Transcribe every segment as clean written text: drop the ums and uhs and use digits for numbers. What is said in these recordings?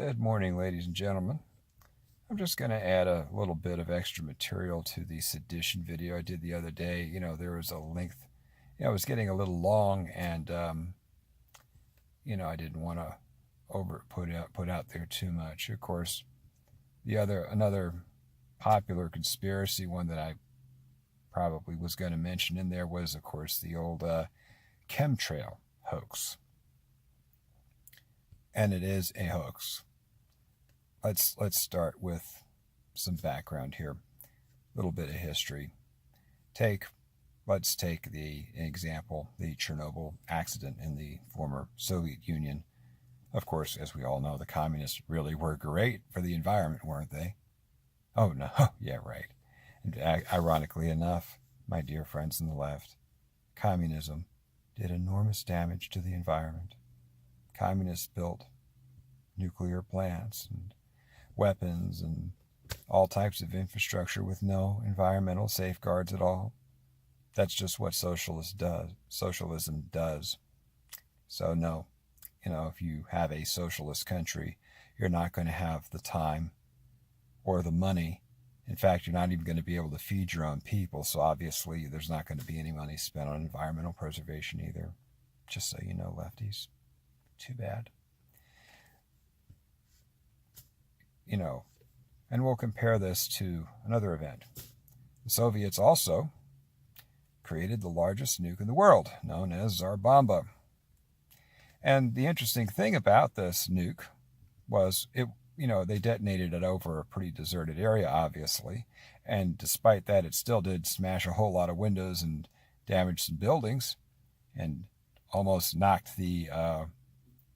Good morning, ladies and gentlemen. I'm just going to add a little bit of extra material to the Sedition video I did the other day. There was a length, it was getting a little long, and I didn't want to put out there too much. Of course, another popular conspiracy one that I probably was going to mention in there was, of course, the old chemtrail hoax. And it is a hoax. Let's start with some background here, a little bit of history. Let's take the example, the Chernobyl accident in the former Soviet Union. Of course, as we all know, the communists really were great for the environment, weren't they? Oh no, yeah, right. And ironically enough, my dear friends on the left, communism did enormous damage to the environment. Communists built nuclear plants and weapons and all types of infrastructure with no environmental safeguards at all. That's just what socialism does. So no, if you have a socialist country, you're not going to have the time or the money. In fact, you're not even going to be able to feed your own people. So obviously there's not going to be any money spent on environmental preservation either. Just so you know, lefties. Too bad. And we'll compare this to another event. The Soviets also created the largest nuke in the world, known as Tsar Bomba. And the interesting thing about this nuke was they detonated it over a pretty deserted area, obviously. And despite that, it still did smash a whole lot of windows and damage some buildings and almost knocked the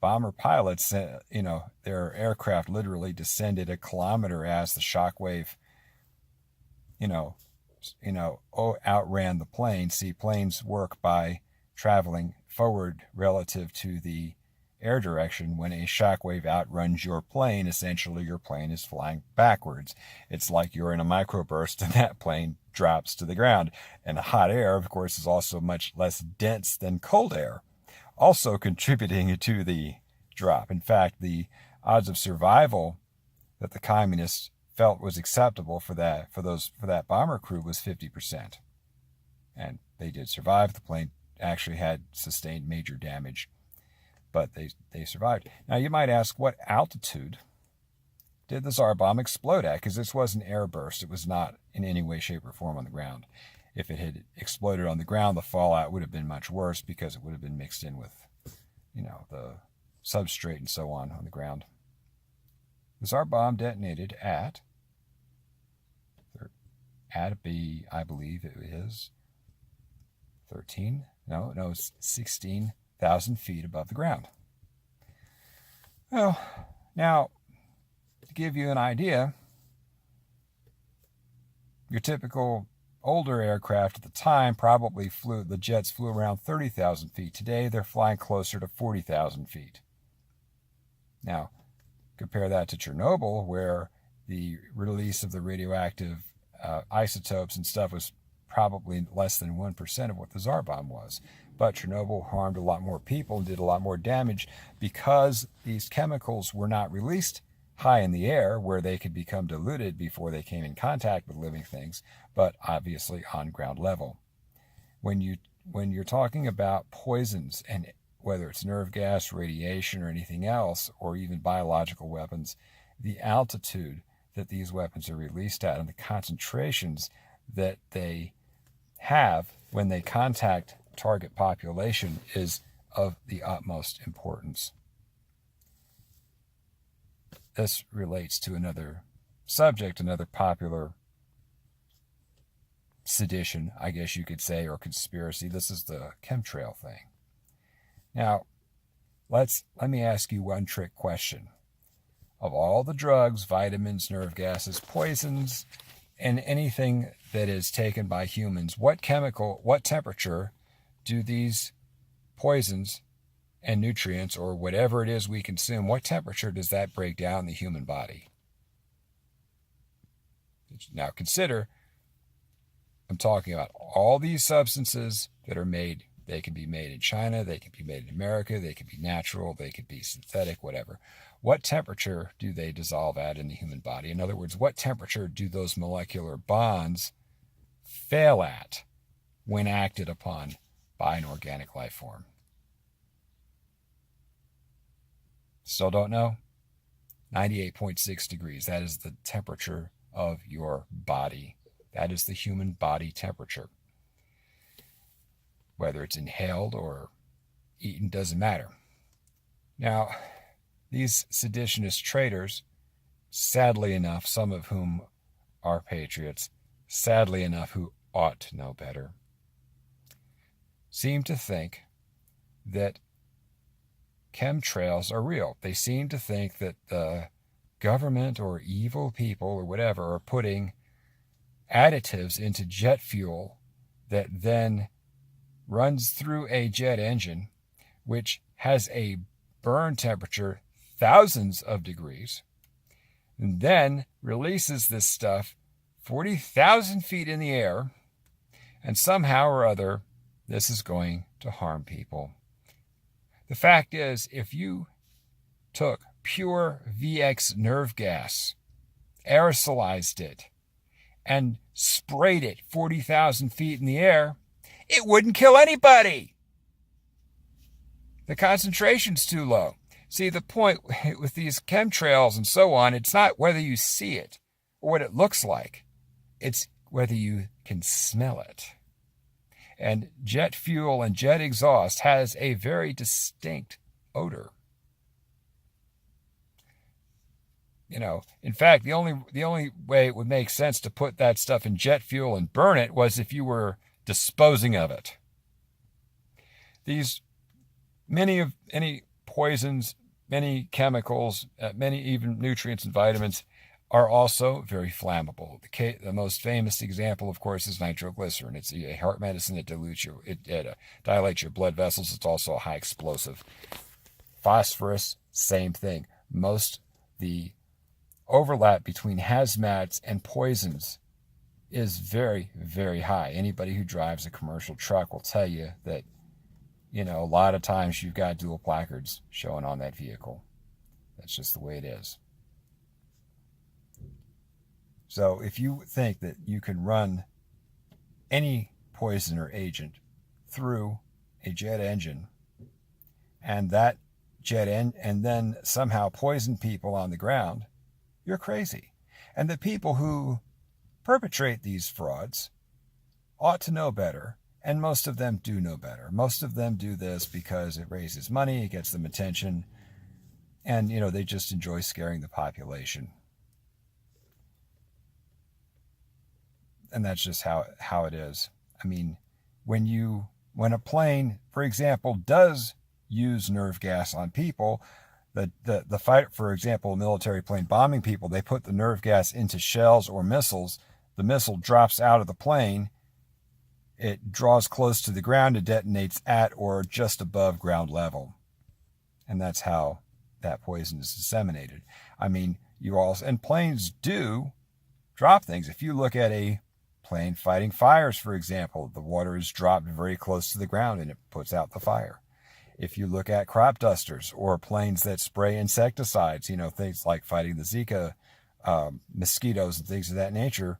bomber pilots, their aircraft literally descended a kilometer as the shockwave, outran the plane. See, planes work by traveling forward relative to the air direction. When a shockwave outruns your plane, essentially your plane is flying backwards. It's like you're in a microburst and that plane drops to the ground. And hot air, of course, is also much less dense than cold air, also contributing to the drop. In fact, the odds of survival that the communists felt was acceptable for that bomber crew was 50%. And they did survive. The plane actually had sustained major damage, but they survived. Now you might ask, what altitude did the Tsar bomb explode at? Because this was an air burst. It was not in any way, shape, or form on the ground. If it had exploded on the ground, the fallout would have been much worse because it would have been mixed in with, the substrate and so on the ground. The Tsar bomb detonated at I believe it is 16,000 feet above the ground. Well, now, to give you an idea, your typical older aircraft at the time the jets flew around 30,000 feet. Today, they're flying closer to 40,000 feet. Now, compare that to Chernobyl, where the release of the radioactive isotopes and stuff was probably less than 1% of what the Tsar bomb was. But Chernobyl harmed a lot more people and did a lot more damage because these chemicals were not released high in the air where they could become diluted before they came in contact with living things, but obviously on ground level. When you're talking about poisons, and whether it's nerve gas, radiation, or anything else, or even biological weapons, the altitude that these weapons are released at and the concentrations that they have when they contact target population is of the utmost importance. This relates to another subject, another popular sedition, I guess you could say, or conspiracy. This is the chemtrail thing. Now, let me ask you one trick question. Of all the drugs, vitamins, nerve gases, poisons, and anything that is taken by humans, what temperature do these poisons and nutrients, or whatever it is we consume, what temperature does that break down in the human body? Now consider, I'm talking about all these substances that are made They can be made in China, they can be made in America, they can be natural, they could be synthetic, whatever. What temperature do they dissolve at in the human body? In other words, what temperature do those molecular bonds fail at when acted upon by an organic life form? Still don't know? 98.6 degrees. That is the temperature of your body. That is the human body temperature. Whether it's inhaled or eaten doesn't matter. Now, these seditionist traitors, sadly enough, some of whom are patriots, sadly enough, who ought to know better, seem to think that chemtrails are real. They seem to think that the government or evil people or whatever are putting additives into jet fuel that then runs through a jet engine, which has a burn temperature thousands of degrees, and then releases this stuff 40,000 feet in the air, and somehow or other, this is going to harm people. The fact is, if you took pure VX nerve gas, aerosolized it, and sprayed it 40,000 feet in the air, it wouldn't kill anybody. The concentration's too low. See, the point with these chemtrails and so on, it's not whether you see it or what it looks like. It's whether you can smell it. And jet fuel and jet exhaust has a very distinct odor. In fact, the only way it would make sense to put that stuff in jet fuel and burn it was if you were disposing of it. Any poisons, many chemicals, many even nutrients and vitamins are also very flammable. The most famous example, of course, is nitroglycerin. It's a heart medicine that dilates your blood vessels. It's also a high explosive. Phosphorus, same thing. The overlap between hazmats and poisons is very, very high. Anybody who drives a commercial truck will tell you that, a lot of times you've got dual placards showing on that vehicle. That's just the way it is. So if you think that you can run any poison or agent through a jet engine and that and then somehow poison people on the ground, you're crazy. And the people who perpetrate these frauds ought to know better, and most of them do know better. Most of them do this because it raises money, it gets them attention, and they just enjoy scaring the population. And that's just how it is. I mean, when a plane, for example, does use nerve gas on people, the fight, for example, a military plane bombing people, they put the nerve gas into shells or missiles. The missile drops out of the plane. It draws close to the ground. It detonates at or just above ground level. And that's how that poison is disseminated. I mean, and planes do drop things. If you look at a plane fighting fires, for example, the water is dropped very close to the ground and it puts out the fire. If you look at crop dusters or planes that spray insecticides, things like fighting the Zika mosquitoes and things of that nature,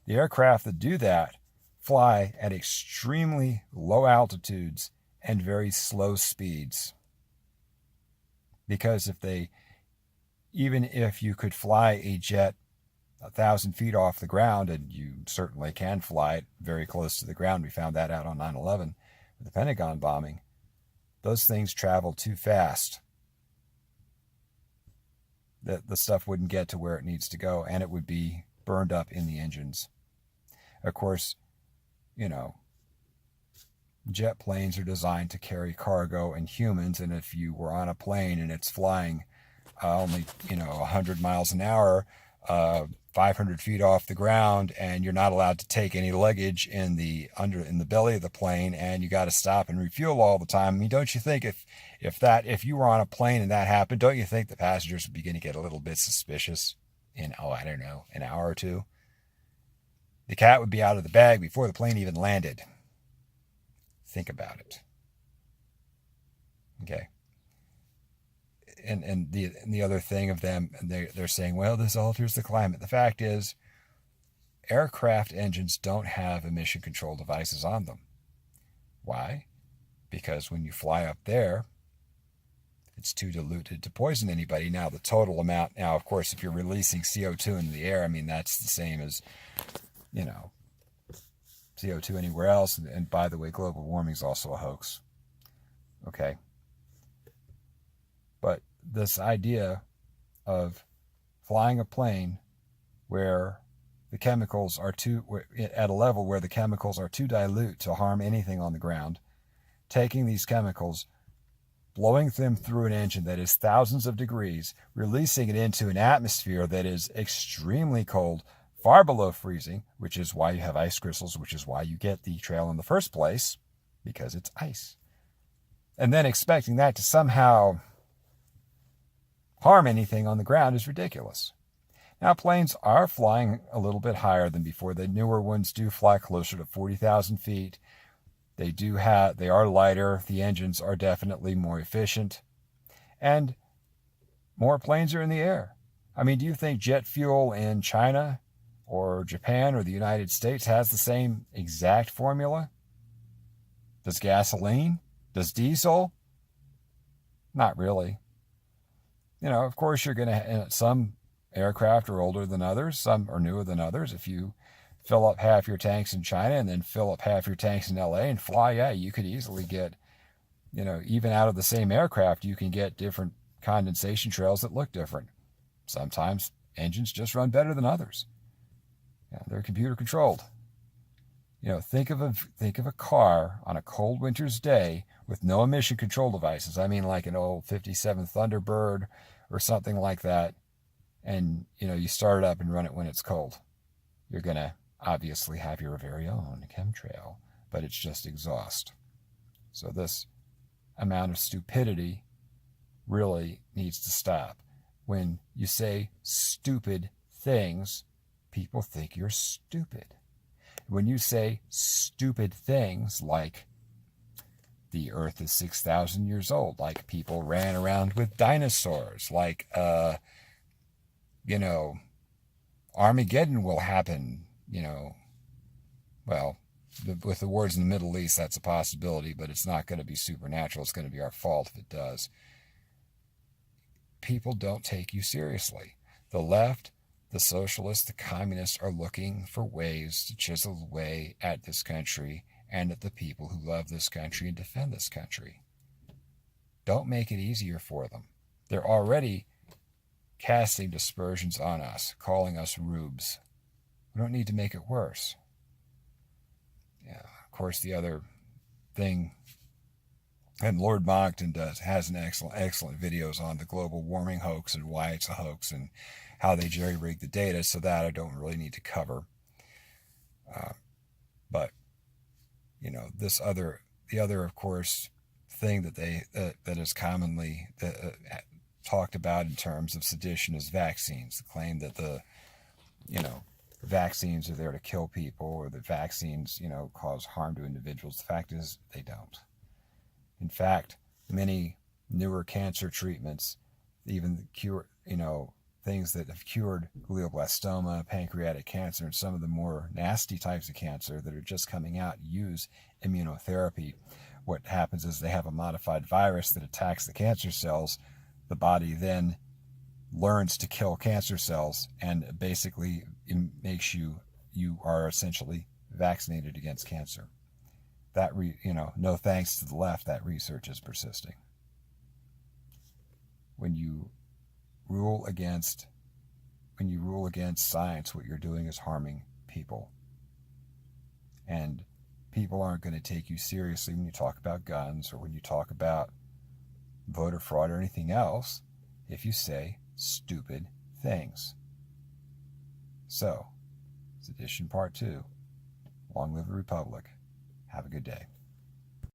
the aircraft that do that fly at extremely low altitudes and very slow speeds. Because even if you could fly a jet 1,000 feet off the ground, and you certainly can fly it very close to the ground, we found that out on 9/11 with the Pentagon bombing, those things travel too fast. The stuff wouldn't get to where it needs to go, and it would be burned up in the engines. Of course, jet planes are designed to carry cargo and humans, and if you were on a plane and it's flying only 100 miles an hour, 500 feet off the ground, and you're not allowed to take any luggage in the belly of the plane, and you got to stop and refuel all the time. I mean, don't you think if you were on a plane and that happened, don't you think the passengers would begin to get a little bit suspicious in an hour or two? The cat would be out of the bag before the plane even landed. Think about it. Okay. And the other thing of them, they're saying, well, this alters the climate. The fact is, aircraft engines don't have emission control devices on them. Why? Because when you fly up there, it's too diluted to poison anybody. Now, the total amount, now, of course, if you're releasing CO2 into the air, I mean, that's the same as, CO2 anywhere else. And by the way, global warming is also a hoax. Okay. But this idea of flying a plane where the chemicals are at a level where the chemicals are too dilute to harm anything on the ground, taking these chemicals, blowing them through an engine that is thousands of degrees, releasing it into an atmosphere that is extremely cold, far below freezing, which is why you have ice crystals, which is why you get the trail in the first place, because it's ice. And then expecting that to somehow harm anything on the ground is ridiculous. Now, planes are flying a little bit higher than before. The newer ones do fly closer to 40,000 feet. They are lighter. The engines are definitely more efficient. And more planes are in the air. I mean, do you think jet fuel in China or Japan or the United States has the same exact formula? Does gasoline? Does diesel? Not really. Of course, you're going to, some aircraft are older than others, some are newer than others. If you fill up half your tanks in China and then fill up half your tanks in LA and fly, yeah, you could easily get, even out of the same aircraft, you can get different condensation trails that look different. Sometimes engines just run better than others. Yeah, they're computer controlled. Think of a car on a cold winter's day with no emission control devices. I mean, like an old 57 Thunderbird or something like that. And, you start it up and run it when it's cold. You're going to obviously have your very own chemtrail, but it's just exhaust. So this amount of stupidity really needs to stop. When you say stupid things, people think you're stupid. When you say stupid things like the earth is 6,000 years old, like people ran around with dinosaurs, like, Armageddon will happen, well, with the wars in the Middle East, that's a possibility, but it's not going to be supernatural. It's going to be our fault if it does. People don't take you seriously. The left, the socialists, the communists are looking for ways to chisel away at this country and at the people who love this country and defend this country. Don't make it easier for them. They're already casting dispersions on us, calling us rubes. We don't need to make it worse. Yeah, of course, the other thing, and Lord Monckton has an excellent videos on the global warming hoax and why it's a hoax and how they jerry-rig the data, so that I don't really need to cover. But the other, of course, thing that is commonly talked about in terms of sedition is vaccines. The claim that the vaccines are there to kill people, or that vaccines cause harm to individuals. The fact is they don't. In fact, many newer cancer treatments, even things that have cured glioblastoma, pancreatic cancer, and some of the more nasty types of cancer that are just coming out, use immunotherapy. What happens is they have a modified virus that attacks the cancer cells. The body then learns to kill cancer cells, and basically makes you are essentially vaccinated against cancer. That no thanks to the left, that research is persisting. When you rule against science, what you're doing is harming people. And people aren't going to take you seriously when you talk about guns or when you talk about voter fraud or anything else if you say stupid things. So, Sedition Part 2. Long live the Republic. Have a good day.